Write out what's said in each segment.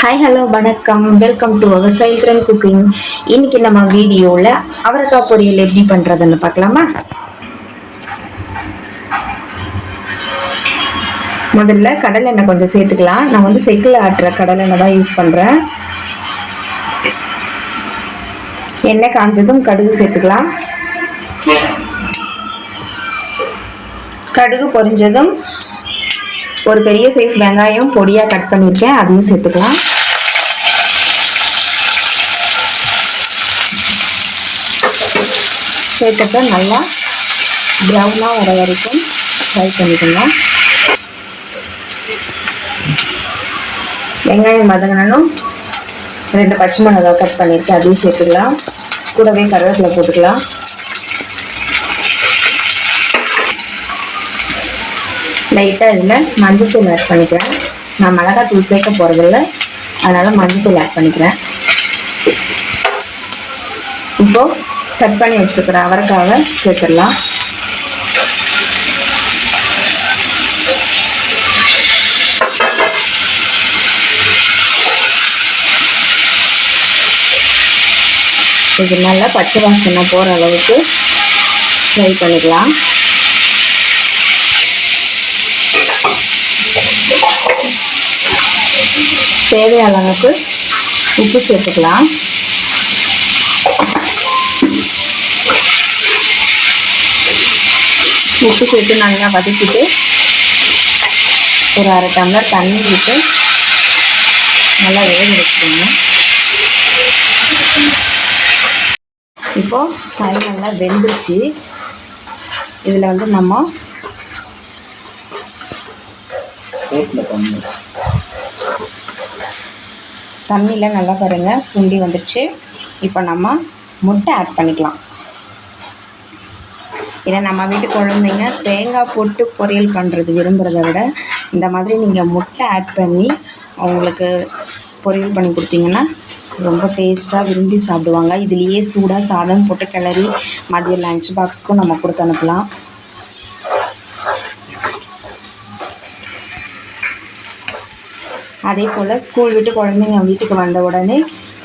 Hi hello வணக்கம், welcome to our children cooking. இன்னைக்கு நம்ம வீடியோவில் அவரைக்காய் பொரியல் எப்படி பண்ணுறதுன்னு பார்க்கலாமா? முதல்ல கடலை எண்ணெய் கொஞ்சம் சேர்த்துக்கலாம். நான் வந்து செக்கில் ஆட்டுற கடலை எண்ணெய் தான் யூஸ் பண்ணுறேன். எண்ணெய் காஞ்சதும் கடுகு சேர்த்துக்கலாம். கடுகு பொரிஞ்சதும் ஒரு பெரிய சைஸ் வெங்காயம் பொடியாக கட் பண்ணியிருக்கேன், அதையும் சேர்த்துக்கலாம். சேர்த்துட்டு நல்லா ப்ரௌனாக வர வரைக்கும் ஃப்ரை பண்ணிக்கலாம். வெங்காயம் வதங்கினாலும் 2 பச்சை மிளகாய் கட் பண்ணியிருக்கேன், அதையும் சேர்த்துக்கலாம். கூடவே கருவேப்பிலை போட்டுக்கலாம். லைட்டாக இதில் மஞ்சள்தூள் ஆட் பண்ணிக்கிறேன். நான் மிளகாத்தூள் சேர்க்க போகிறதில்ல, அதனால் மஞ்சள்தூள் ஆட் பண்ணிக்கிறேன். இப்போது கட் பண்ணி வச்சுருக்கிற அவரைக்காவை சேர்த்துடலாம். இது நல்லா பச்சை வாசனை போகிற அளவுக்கு ஃப்ரை பண்ணிக்கலாம். தேவையான அளவுக்கு உப்பு சேர்த்துக்கலாம். உப்பு சேர்த்து நல்லா வதக்கிட்டு ஒரு 1/2 டம்ளர் தண்ணி விட்டு நல்லா வேக வச்சுக்கோங்க. இப்போது காய் நல்லா வெந்துருச்சு. இதில் வந்து நம்ம தண்ணியில் நல்லா பாருங்கள் சுண்டி வந்துருச்சு. இப்போ நம்ம முட்டை ஆட் பண்ணிக்கலாம். ஏன்னா நம்ம வீட்டு குழந்தைங்க தேங்காய் போட்டு பொரியல் பண்ணுறது விரும்புகிறத விட இந்த மாதிரி நீங்கள் முட்டை ஆட் பண்ணி அவங்களுக்கு பொரியல் பண்ணி கொடுத்தீங்கன்னா ரொம்ப டேஸ்ட்டாக விரும்பி சாப்பிடுவாங்க. இதுலேயே சூடாக சாதம் போட்டு கிளறி மதியம் லஞ்ச் பாக்ஸ்க்கும் நம்ம கொடுத்து அனுப்பலாம். அதே போல் ஸ்கூல் விட்டு குழந்தைங்க வீட்டுக்கு வந்த உடனே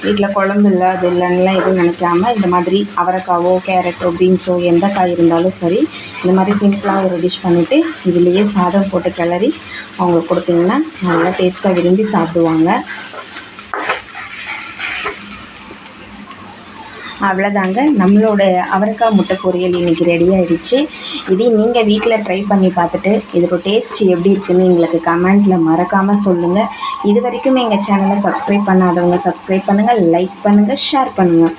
வீட்டில் குழம்பு இல்லை அது இல்லைன்னா எதுவும் நினைக்காம இந்த மாதிரி அவரைக்காவோ கேரட்டோ பீன்ஸோ எந்த காய் இருந்தாலும் சரி இந்த மாதிரி சிம்பிளாக ஒரு டிஷ் பண்ணிவிட்டு இதுலேயே சாதம் போட்டு கிளறி அவங்களுக்கு கொடுத்தீங்கன்னா நல்லா டேஸ்ட்டாக விரும்பி சாப்பிடுவாங்க. அவ்வளோதாங்க, நம்மளோட அவரைக்காய் முட்டை பொரியல் இன்றைக்கி ரெடி ஆகிடுச்சு. இதையும் நீங்கள் வீட்டில் ட்ரை பண்ணி பார்த்துட்டு இதோட டேஸ்ட் எப்படி இருக்குதுன்னு எங்களுக்கு கமெண்ட்டில் மறக்காமல் சொல்லுங்கள். இது வரைக்கும் எங்கள் சேனலை சப்ஸ்கிரைப் பண்ணாதவங்க சப்ஸ்கிரைப் பண்ணுங்கள், லைக் பண்ணுங்கள், ஷேர் பண்ணுங்கள்.